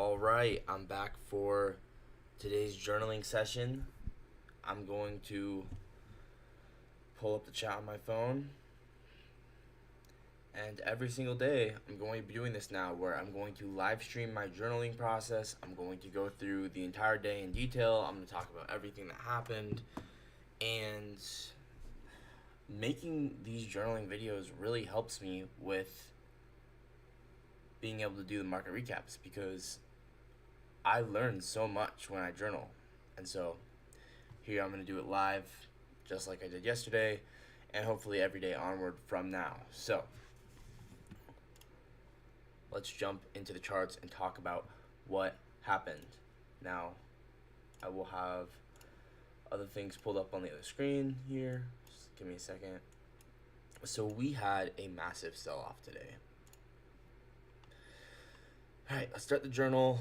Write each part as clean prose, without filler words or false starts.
All right, I'm back for today's journaling session. I'm going to pull up the chat on my phone. And every single day, I'm going to be doing this now where I'm going to live stream my journaling process. I'm going to go through the entire day in detail. I'm going to talk about everything that happened. And making these journaling videos really helps me with being able to do the market recaps because I learn so much when I journal. And so here I'm going to do it live just like I did yesterday and hopefully every day onward from now. So let's jump into the charts and talk about what happened. Now I will have other things pulled up on the other screen here. Just give me a second. So we had a massive sell-off today. All right, let's start the journal.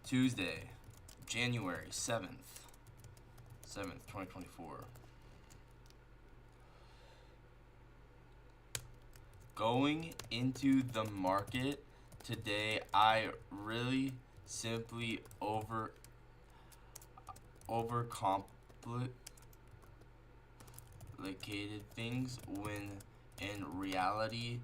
Tuesday, January 7th, 2024. Going into the market today, I really simply overcomplicated things when in reality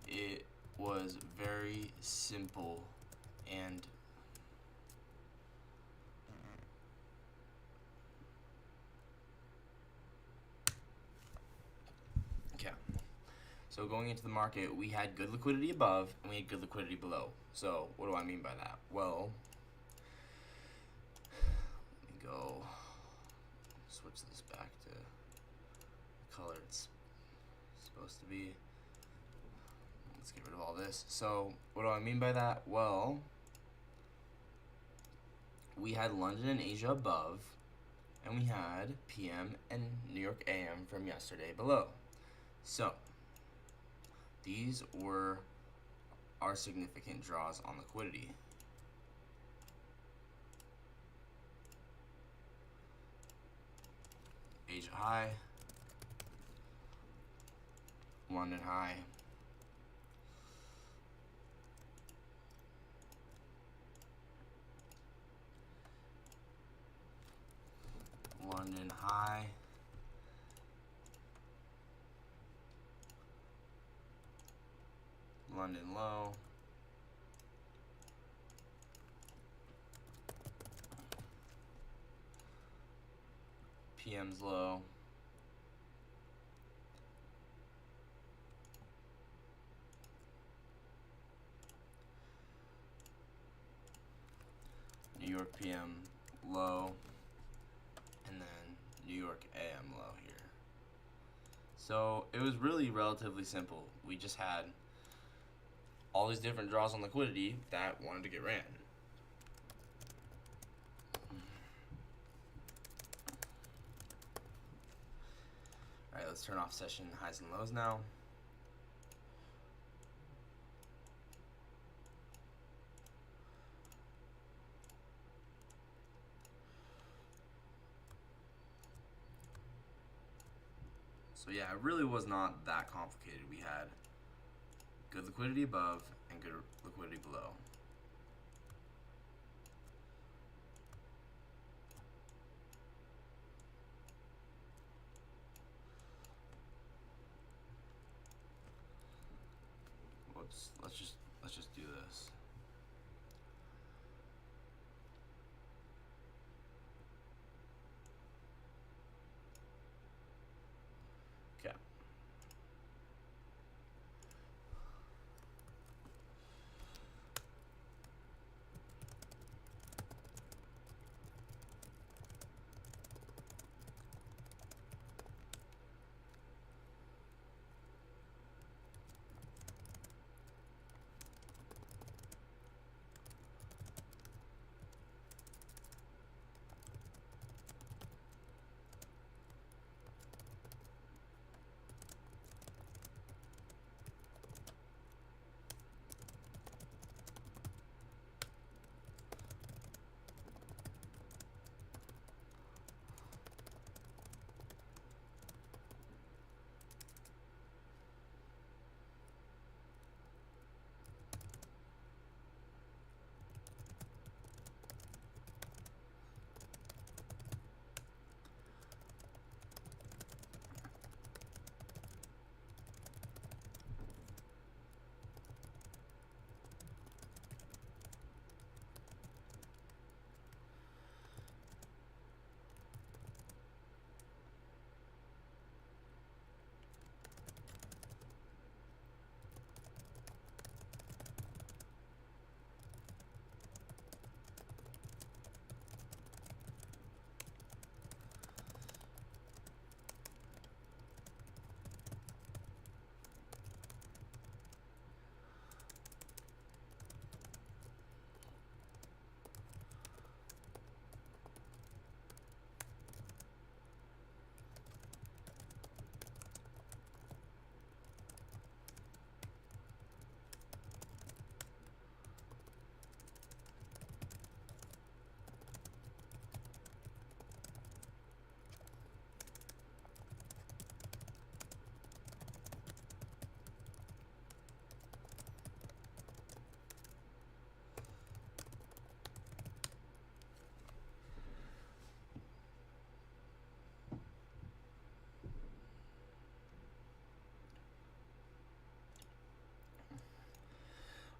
it was very simple and okay. So going into the market, we had good liquidity above and we had good liquidity below. So what do I mean by that? Well, let me go switch this back to the color it's supposed to be. Let's get rid of all this. So what do I mean by that? Well, we had London and Asia above, and we had PM and New York AM from yesterday below. So these were our significant draws on liquidity. Asia high, London high, London high, London low, PM's low, New York PM low, and then New York AM low here. So it was really relatively simple. We just had all these different draws on liquidity that wanted to get ran. All right, let's turn off session highs and lows now. So yeah, it really was not that complicated. We had good liquidity above and good liquidity below. Whoops, let's just do this. Okay.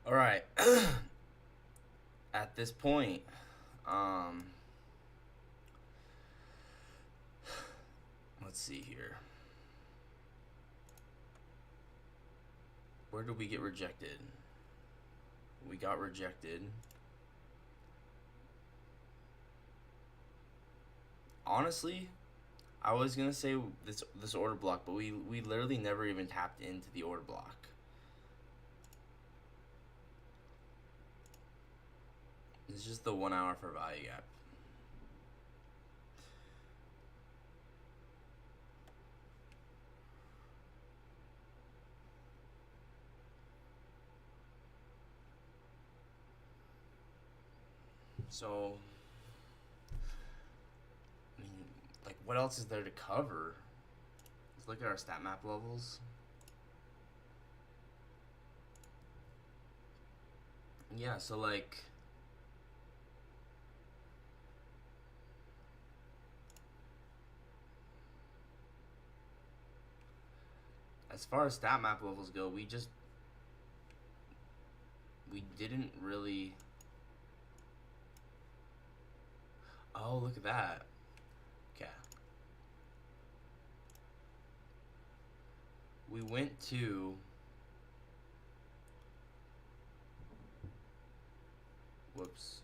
All right. At this point, um, let's see here. Where did we get rejected? We got rejected. Honestly, I was gonna say this order block, but we literally never even tapped into the order block. It's just the 1 hour for value gap. So, I mean, like, what else is there to cover? Let's look at our stat map levels. Yeah, so like, as far as stat map levels go, we didn't really. Oh, look at that. Okay. We went to. Whoops.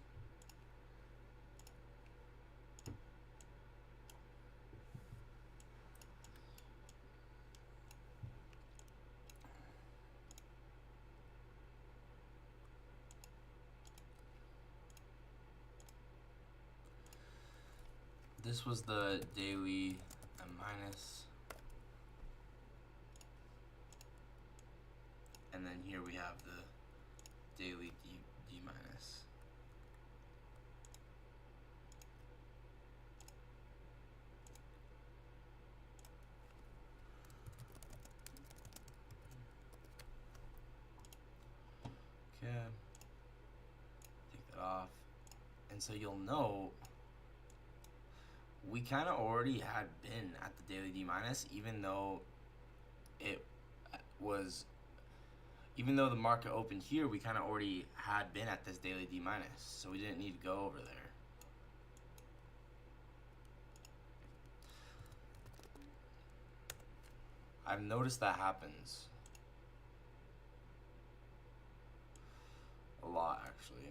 This was the daily M minus. And then here we have the daily D minus. Okay. Take that off. And so you'll know we kind of already had been at the daily D minus, even though it was, even though the market opened here, we kind of already had been at this daily D minus, so we didn't need to go over there. I've noticed that happens a lot, actually.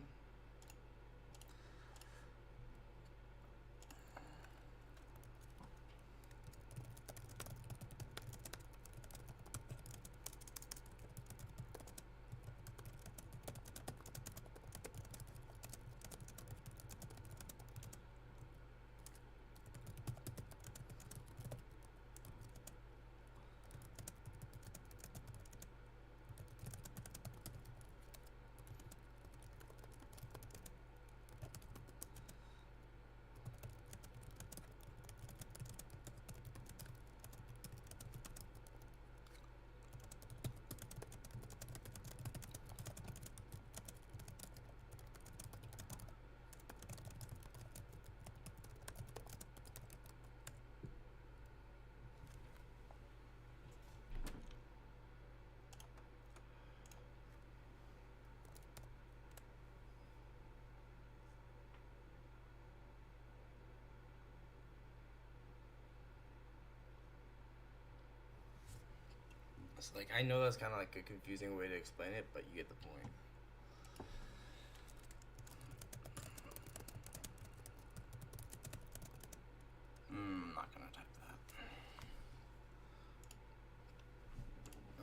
It's like, I know that's kind of like a confusing way to explain it, but you get the point. I'm not gonna type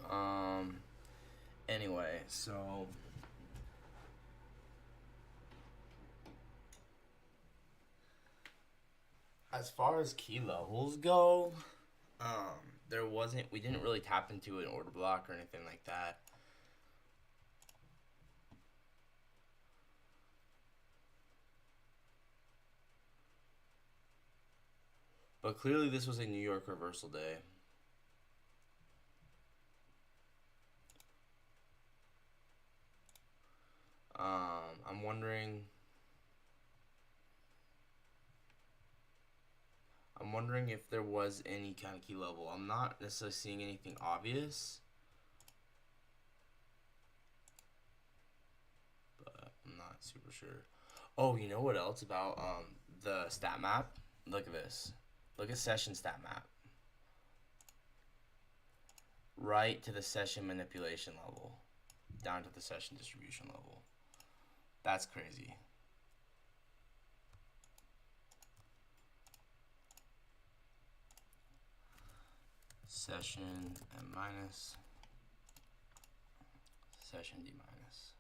that. Anyway, so as far as key levels go, we didn't really tap into an order block or anything like that. But clearly this was a New York reversal day. I'm wondering if there was any kind of key level. I'm not necessarily seeing anything obvious. not super sure. Oh, you know what else about the stat map? Look at this. Look at session stat map. Right to the session manipulation level, down to the session distribution level. That's crazy. Session M minus, session D minus.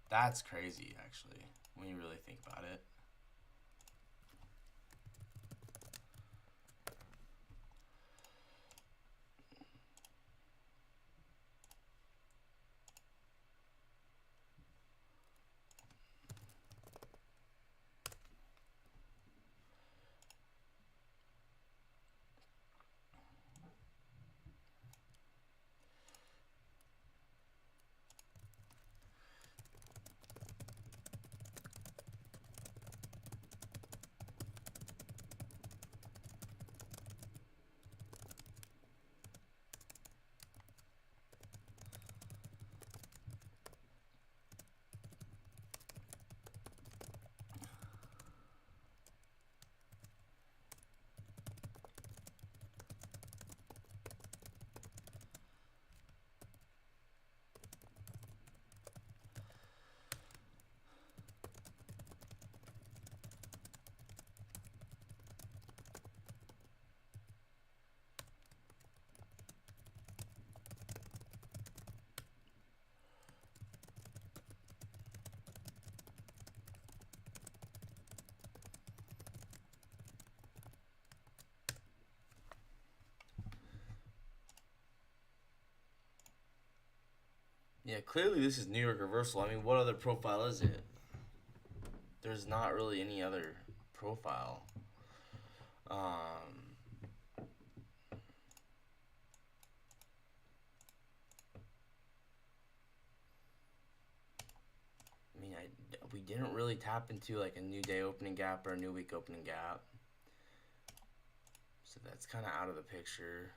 That's crazy, actually, when you really think about it. Yeah, clearly this is New York reversal. I mean, what other profile is it? There's not really any other profile. I mean, we didn't really tap into like a new day opening gap or a new week opening gap. So that's kind of out of the picture.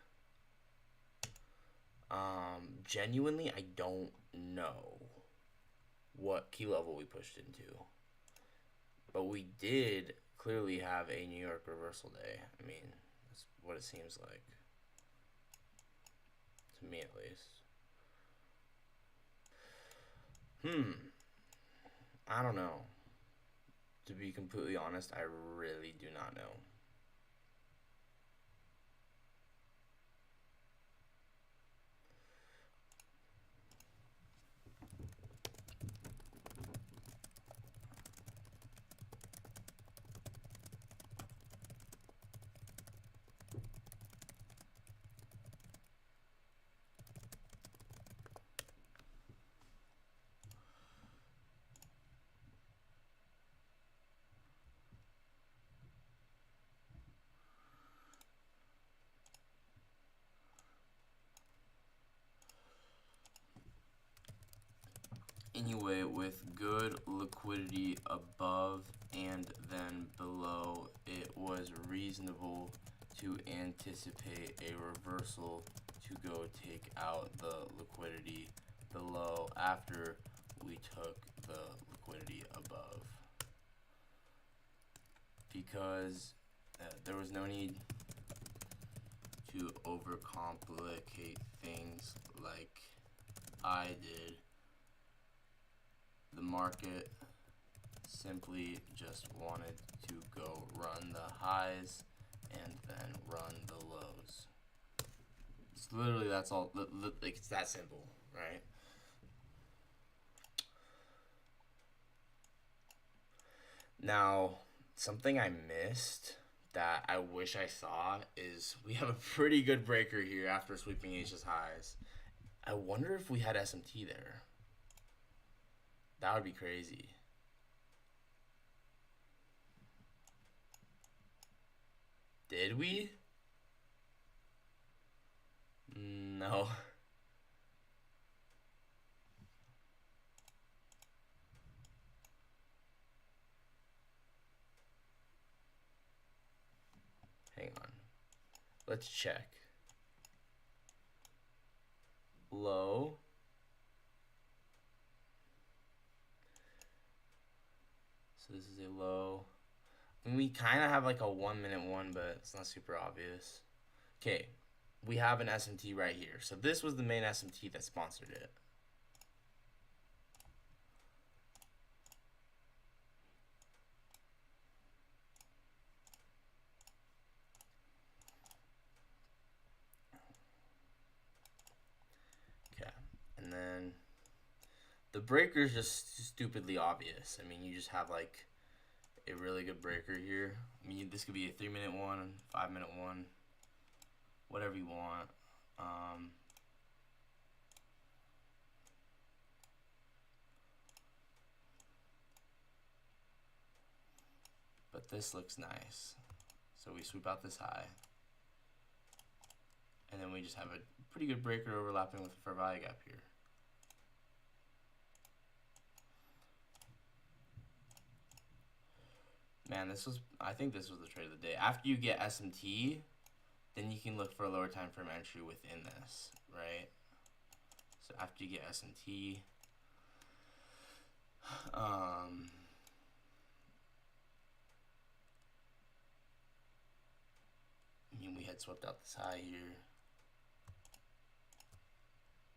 Genuinely, I don't know what key level we pushed into. But we did clearly have a New York reversal day. I mean, that's what it seems like. To me, at least. I don't know. To be completely honest, I really do not know. Anyway, with good liquidity above and then below, it was reasonable to anticipate a reversal to go take out the liquidity below after we took the liquidity above. Because there was no need to overcomplicate things like I did. The market simply just wanted to go run the highs and then run the lows. It's literally, that's all. Like, it's that simple, right? Now, something I missed that I wish I saw is we have a pretty good breaker here after sweeping H's highs. I wonder if we had SMT there. That would be crazy. Did we? No. Hang on. Let's check. Low. So this is a low. And we kind of have like a 1 minute one, but it's not super obvious. Okay, we have an SMT right here. So this was the main SMT that sponsored it. Okay, and then the breaker is just stupidly obvious. I mean, you just have like a really good breaker here. I mean, this could be a 3-minute one, 5-minute one, whatever you want. But this looks nice. So we sweep out this high. And then we just have a pretty good breaker overlapping with the fair value gap here. Man, I think this was the trade of the day. After you get SMT, then you can look for a lower time frame entry within this, right? So after you get SMT, I mean, we had swept out this high here.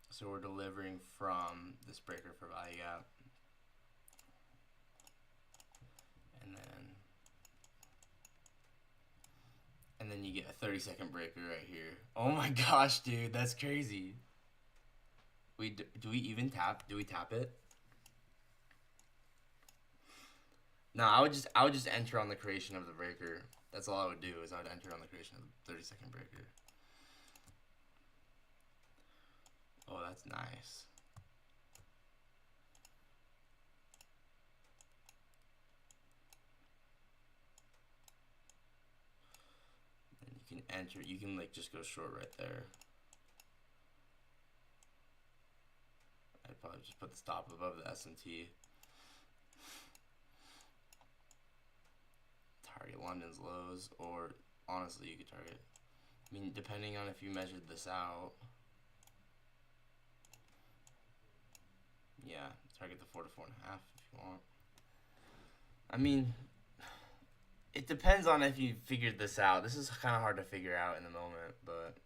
So we're delivering from this breaker for value gap. And then you get a 30-second breaker right here. Oh my gosh, dude, that's crazy. Do we even tap? Do we tap it? No, I would just enter on the creation of the breaker. That's all I would do, is I would enter on the creation of the 30-second breaker. Oh, that's nice. And you can enter, you can like just go short right there. I'd probably just put the stop above the SMT. Target London's lows, or honestly, you could target. I mean, depending on if you measured this out. Yeah, target the 4 to 4.5 if you want. I mean, it depends on if you figured this out. This is kind of hard to figure out in the moment, but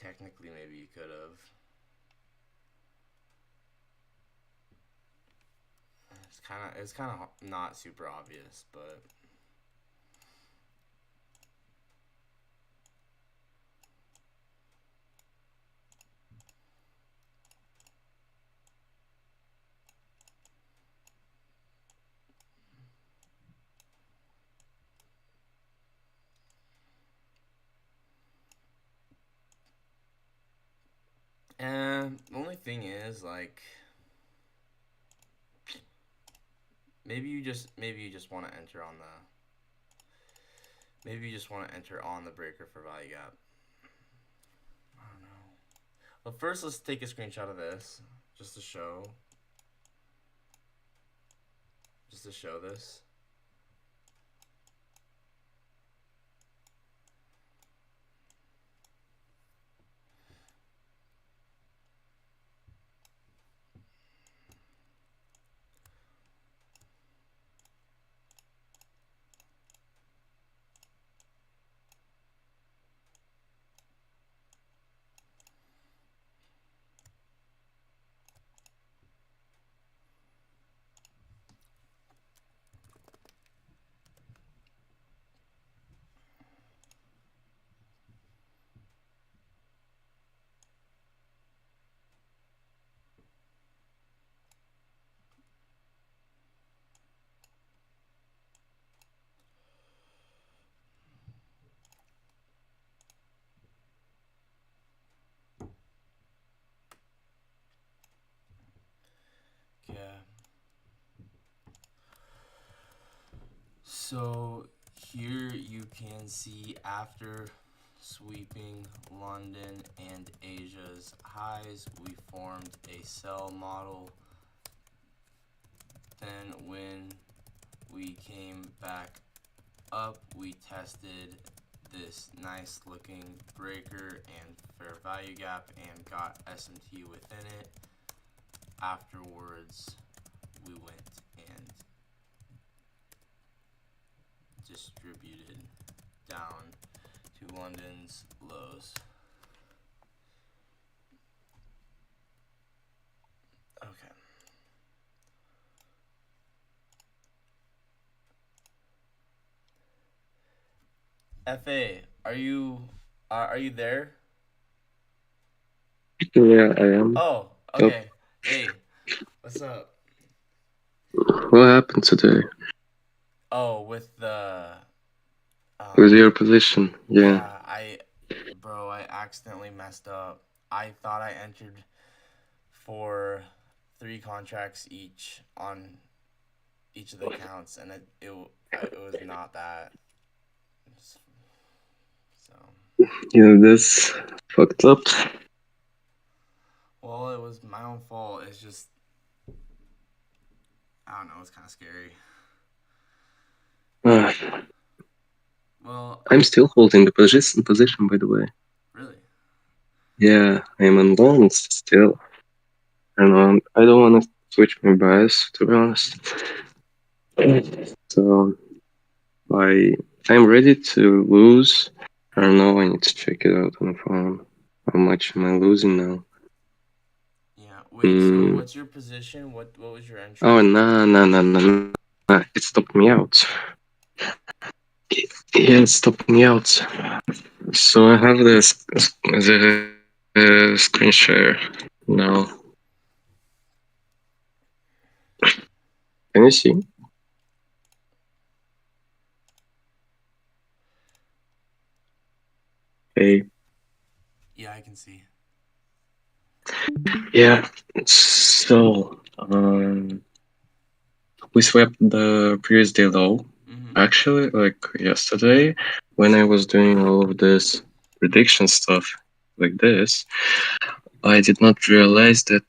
technically maybe you could have. It's kind of not super obvious, but the only thing is, like, maybe you just want to enter on the breaker for value gap. I don't know. Well, first let's take a screenshot of this just to show this. Yeah. So here you can see, after sweeping London and Asia's highs, we formed a sell model. Then when we came back up, we tested this nice looking breaker and fair value gap and got SMT within it. Afterwards, we went and distributed down to London's lows. Okay. FA, are you there? Yeah, I am. Oh, Oh, okay. Hey, what's up? what happened today Oh, with the with um your position? Yeah. yeah, I accidentally messed up. I thought I entered for three contracts each on each of the accounts, and it was not that. So, Yeah, that's fucked up. well, it was my own fault. It's just I don't know. It's kind of scary. Uh, Well, I'm I still holding the position, by the way. really. Yeah, I'm on loans still. And I don't want to switch my bias, to be honest. So I I'm ready to lose. I don't know. I need to check it out on the phone. How much am I losing now? Yeah. Wait. So, Mm. what's your position? What was your Oh, entry? no, no, no, no, no. It stopped me out. Yeah, it stopped me out. So I have the screen share now. Can you see? Hey, Yeah, I can see. yeah. So we swept the previous day low. Mm-hmm. Actually, like yesterday, when I was doing all of this prediction stuff like this, I did not realize that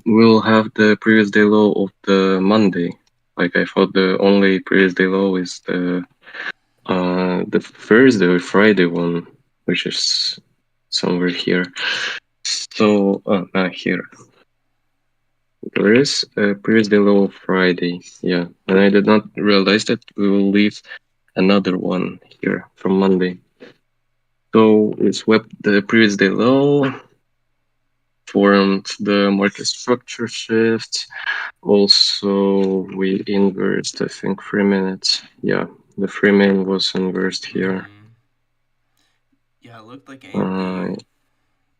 we'll have the previous day low of the Monday. Like I thought the only previous day low is the Thursday or Friday one, which is somewhere here. So here there is a previous day low of Friday. Yeah, and I did not realize that we will leave another one here from Monday. So we swept the previous day low, formed the market structure shift. Also, we inversed, I think, 3 minutes. Yeah, the 3 min was inversed here. Mm-hmm. Yeah, it looked like Uh, AMD,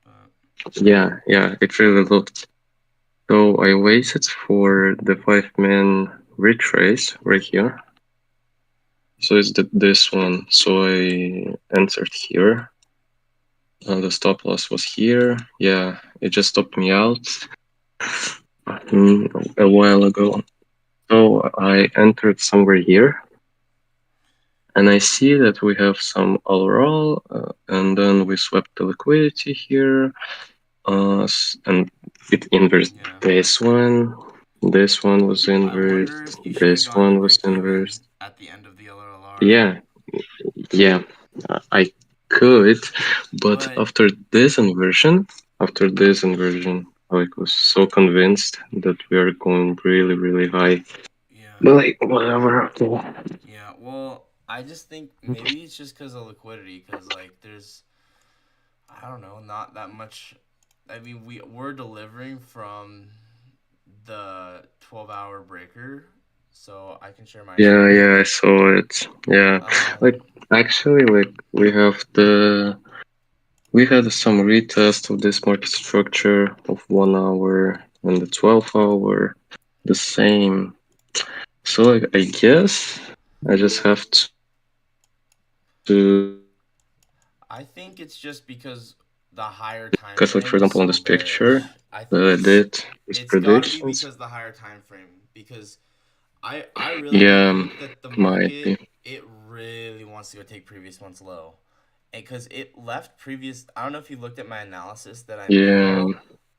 but yeah, it really looked. So I waited for the 5 min retrace right here. So it's this one. So I entered here. The stop loss was here. Yeah, it just stopped me out a while ago. So I entered somewhere here, and I see that we have some overall, and then we swept the liquidity here, and it inversed yeah. this one. This one was I wonder inversed. if you should have This gone to one was break even inversed. at the end of the LRLR. Yeah, yeah, I could, but But after this inversion, I was so convinced that we are going really, really high. yeah, But like, whatever. yeah. Well, I just think maybe it's just because of liquidity. Because like, there's I don't know, not that much. I mean, we're delivering from the 12-hour breaker, so I can share my Yeah, screen. yeah, I saw it. Yeah, Um, like actually, like we had some retest of this market structure of 1 hour and the 12 hour, the same. So like, I guess I just have to I think it's just because the higher because, like, time for frame example, is on this so picture bearish. I that think I did these it's got to be predictions. because the higher time frame because I really do Yeah, think that the might market be. it really wants to go take previous month's low. And cuz it left previous I don't know if you looked at my analysis that I made, Yeah,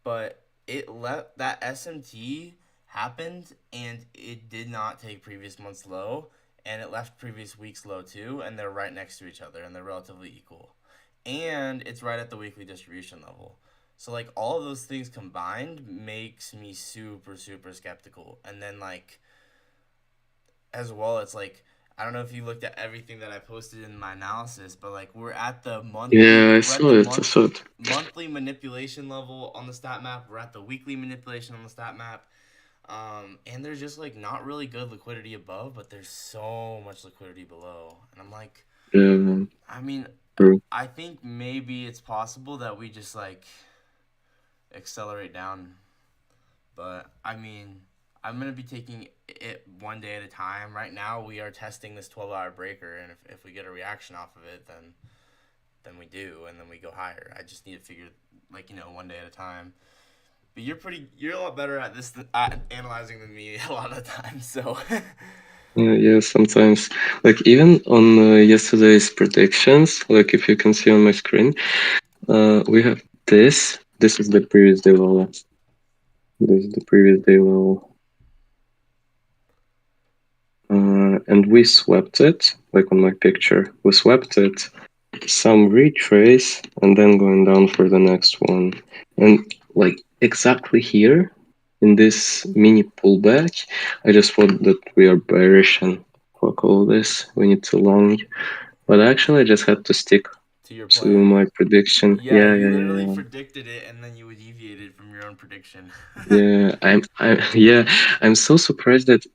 but it left that SMT happened and it did not take previous month's low and it left previous week's low too and they're right next to each other and they're relatively equal. And it's right at the weekly distribution level. So like all of those things combined makes me super super skeptical. And then like as well it's like I don't know if you looked at everything that I posted in my analysis, but like Yeah, I we're at saw the it. I saw it. monthly manipulation level on the stat map. We're at the weekly manipulation on the stat map. And there's just like not really good liquidity above, but there's so much liquidity below. And I'm like, Yeah, I mean, true. I think maybe it's possible that we just like accelerate down. But I mean, I'm gonna be taking it one day at a time. Right now, we are testing this 12-hour breaker, and if we get a reaction off of it, then we do, and then we go higher. I just need to figure like one day at a time. But you're a lot better at this at analyzing than me a lot of the time. So Yeah, sometimes, like even on yesterday's predictions, like if you can see on my screen, we have this. This is the previous day low. This is the previous day low, and we swept it. Like on my picture, we swept it. Some retrace, and then going down for the next one, and like exactly here in this mini pullback, I just thought that we are bearish and fuck all this. We need to long. But actually, I just had to stick to your to plan. my prediction. Yeah, Yeah, you yeah, literally yeah, predicted it, and then you deviated from your own prediction. yeah. Yeah. I'm so surprised that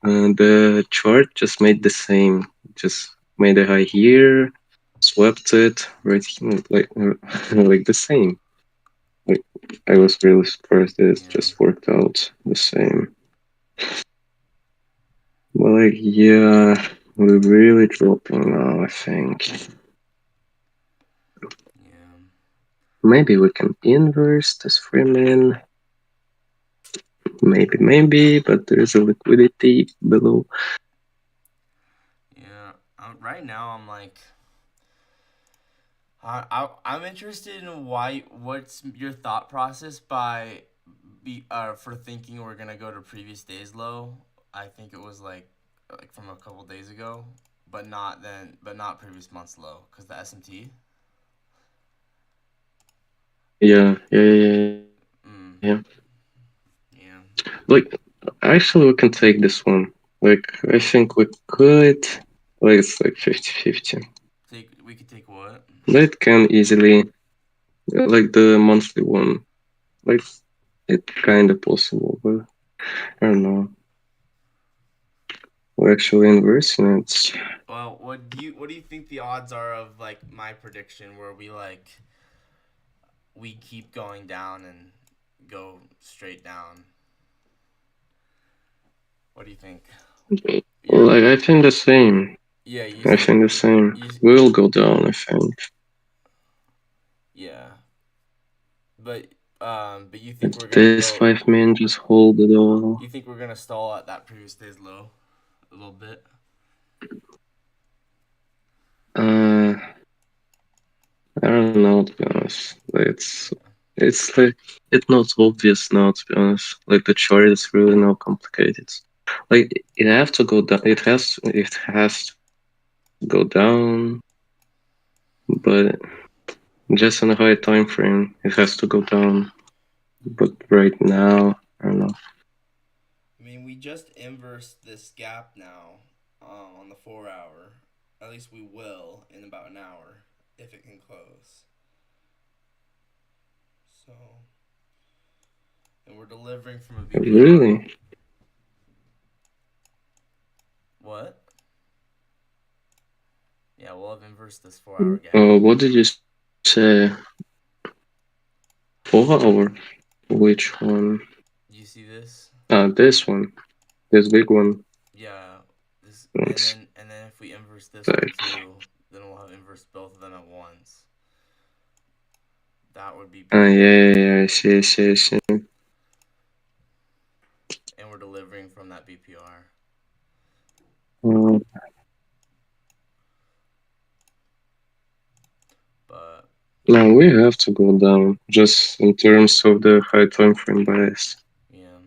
the chart just made the same. Just made a high here, swept it right here, like like the same. Like I was really surprised that it Yeah, just worked out the same. But like, yeah, we're really dropping now. I think yeah, maybe we can inverse this Freeman. Maybe, but there is a liquidity below. yeah. Right now, I'm like, I'm interested in what's your thought process for thinking we're gonna go to previous days low. I think it was like from a couple days ago, but not previous months low because the SMT. Yeah, yeah, yeah, yeah. Mm, yeah, Like, actually, we can take this one. Like, I think we could. Like, it's like 50-50. we could take what? But it can easily, like the monthly one. Like, it kind of possible, but I don't know. We're actually inversing it. Well, what do you think the odds are of like my prediction where we keep going down and go straight down? What do you think? You're Like, I think the same. yeah, I think the same. you We'll go down, I think. yeah, but but you think If we're gonna this go? 5 man just hold it all. You think we're gonna stall at that previous day's low a little bit? Uh, I don't know, to be honest. It's like it's not obvious now, to be honest. Like the chart is really not complicated. Like it have to go down. It has to go down, but just in a high time frame, it has to go down. But right now, I don't know. I mean, we just inversed this gap now on the 4 hour. At least we will in about an hour if it can close. So, and we're delivering from a BPR. Really? What? Yeah, we'll have inversed this 4 hour gap. What did you say? 4 hour? Which one? Do you see this? This one. This big one. Yeah, this It's and then if we inverse this one like, too, then we'll have inversed both of them at once. That would be BPR, yeah, yeah, I see. and we're delivering from that BPR. Uh, But no, we have to go down just in terms of the high time frame bias. yeah,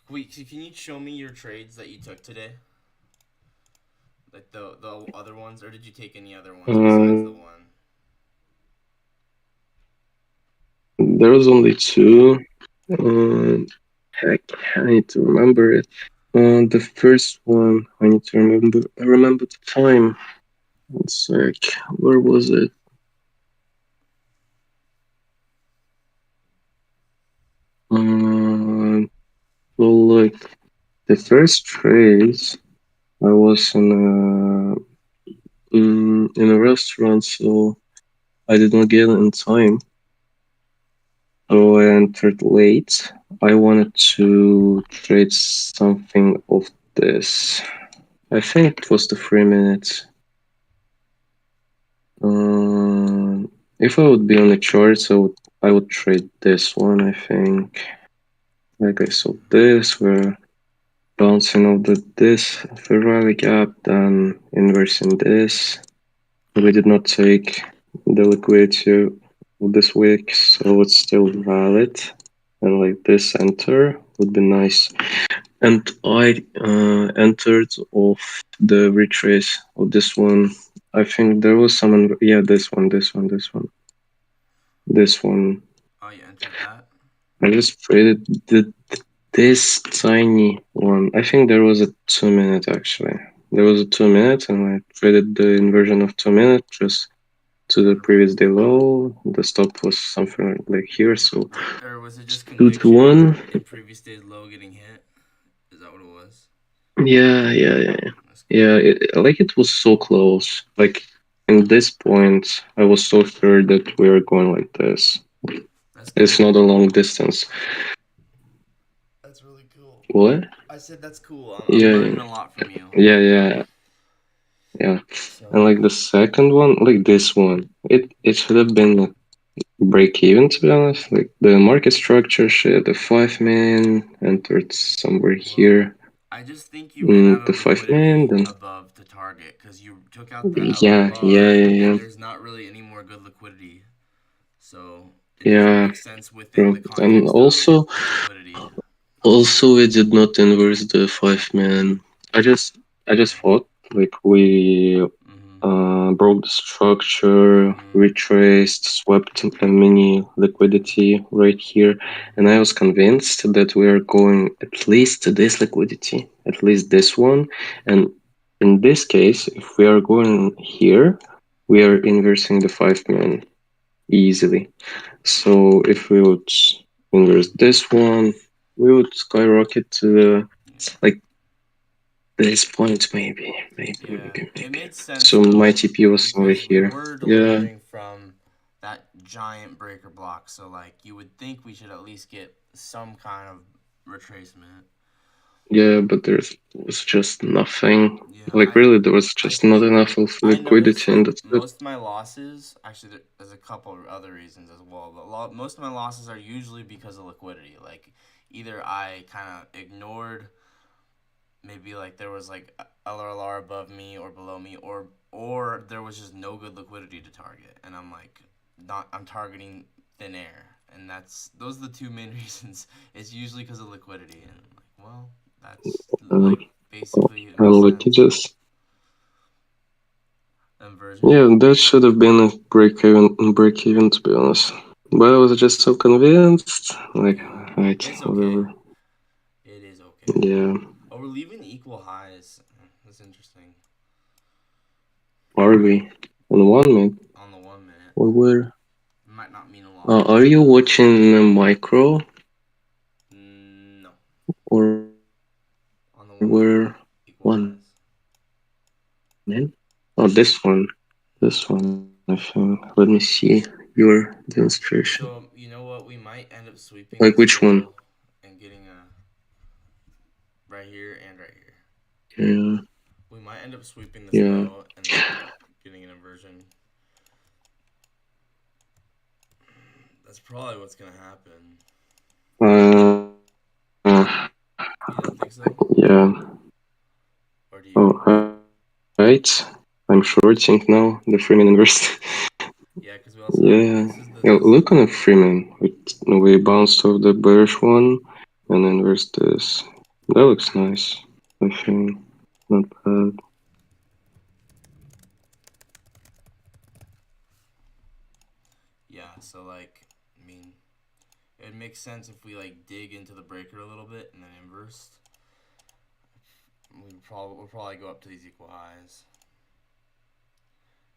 wait, can you show me your trades that you took today? Like the other ones, or did you take any other ones besides the Uh, one? there was only two. Uh, heck, I need to remember it. The first one, I need to remember. I remember the time. One sec. Where was it? Uh, well, like the first phase, I was in a restaurant, so I did not get in time. So I entered late. I wanted to trade something of this. I think it was the 3 minutes. If I would be on the charts, I would trade this one. I think. Like I saw this, we're bouncing off this Ferrari gap, then inversing this. We did not take the liquidity of this wick, so it's still valid. And like this enter would be nice. And I entered off the retrace of this one. I think there was someone. Yeah, this one. Oh, you entered that? I just traded this tiny one. I think there was a 2 minute actually. There was a 2 minute, and I traded the inversion of 2 minutes just to the previous day low. The stop was something like here, so Or was it just 2 to 1. conviction in previous days low getting hit? Is that what it was? Yeah. That's Yeah, cool. like it was so close. Like in this point, I was so sure that we are going like this. That's It's cool. not a long distance. That's really cool. What? I said that's cool. I'm Yeah, learning a lot from you. yeah. Yeah. And So, like the second one, like this one, it should have been a break even to be honest. Like the market structure shit, the 5 man entered somewhere well, here. I just think you ran out The of 5 man, liquidity then above the target because you took out the yeah, yeah, LRLR yeah, and yeah, there's not really any more good liquidity. So it doesn't yeah, make sense within bro. the And context of liquidity. also we did not inverse the 5 man. I just thought like we Mm-hmm. broke the structure, Mm-hmm. retraced, swept a mini liquidity right here, and I was convinced that we are going at least to this liquidity, at least this one. And in this case, if we are going here, we are inversing the 5 man easily. So if we would inverse this one, we would skyrocket to the like this point, Yeah, it maybe. made sense So my though TP was somewhere because we here. were Yeah, delivering from that giant breaker block. So like you would think we should at least get some kind of retracement. yeah, but there was just nothing. Yeah, Like really, there was I just not think enough of I noticed liquidity, and like that's it. most of my losses. Actually, there's a couple of other reasons as well, but most of my losses are usually because of liquidity. Like either I kind of ignored maybe like there was like LRLR above me or below me, or there was just no good liquidity to target, and I'm like not I'm targeting thin air, and that's those are the two main reasons. It's usually because of liquidity, and I'm like, well, that's Um, like basically it makes and like it sense. just Inversion. yeah, that should have been a break even to be honest. But I was just so convinced. Like, Yeah, right, it's okay. whatever. It is okay. Yeah, Oh, we're leaving equal highs. That's interesting. are we on 1 minute On the 1 minute, or where? it might not mean a lot. Are you watching micro No, or where? on the 1 minute 1 minute? equal highs. Oh, this one. This one, I think. Let me see your demonstration. So you know what? We might end up Like sweeping which this one? low and getting a right here and right here. Yeah, We might end up sweeping this yeah. low and then getting an inversion. That's probably what's gonna happen. Uh, You don't think so? yeah. Or do All you? right. I'm shorting now the Freeman inverse. Yeah, because we also have Yeah. this is the Yeah. this Look on the Freeman. We bounced off the bearish one and inverse this. That looks nice. I think not bad. yeah. So like, I mean, it makes sense if we like dig into the breaker a little bit and then inverse. We'll probably go up to these equal highs.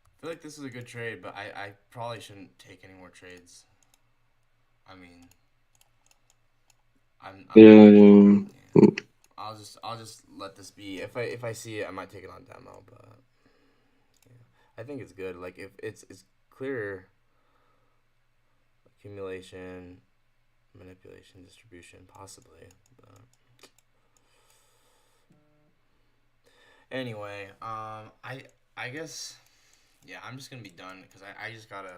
I feel like this is a good trade, but I probably shouldn't take any more trades. I mean, I'm Yeah, yeah. yeah. I'll just let this be. If I see it, I might take it on demo, but yeah. I think it's good. Like if it's clear accumulation, manipulation, distribution, possibly. But anyway, I guess yeah, I'm just gonna be done because I just gotta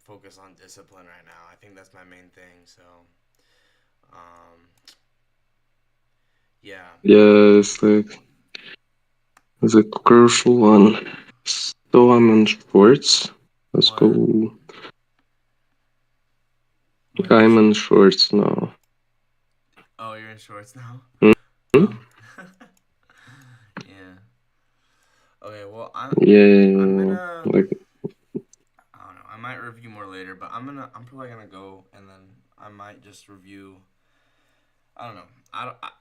focus on discipline right now. I think that's my main thing. So um, yeah. Yeah, it's a crucial one. So I'm in sports. Let's What? go. What did you I'm say? in shorts now. Oh, you're in shorts now. Hmm? Oh. Yeah. Okay. Well, I'm Yeah, gonna. like I don't know. I might review more later, but I'm probably gonna go and then I might just review. I don't know.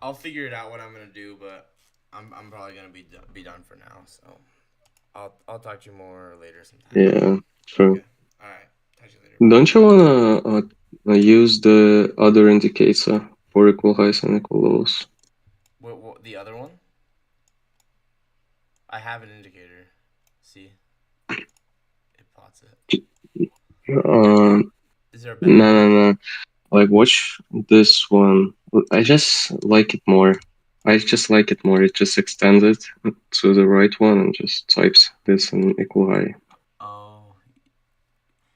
I'll figure it out what I'm gonna do, but I'm probably gonna be done for now. So I'll talk to you more later sometime. yeah, true. Okay. All right. Talk to you later. Bye. Don't you wanna use the other indicator for equal highs and equal lows? What the other one? I have an indicator. See, it plots it. Um, Is there a better no, no, one? no. Like watch this one. I just like it more. I just like it more. It just extends it to the right one and just types this in equal high. Oh,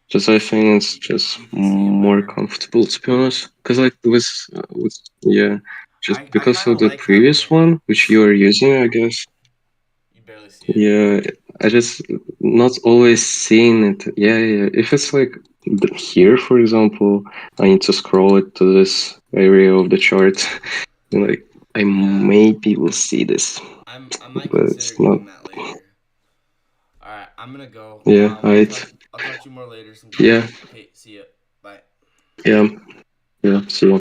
Just you I see, think it's just you can see it more better. comfortable to be honest. Cause like with yeah, just I because kind of of the like having previous it. one which you are using, I guess. You barely see it. Yeah, I just not always seeing it. Yeah, yeah. If it's like here, for example, I need to scroll it to this area of the chart. And like I Yeah, maybe will see this, I might but consider it's not. getting that later. All right, I'm gonna go. Yeah, I'll talk to you more later sometime. yeah, Okay, see ya. Bye. yeah, yeah. See you.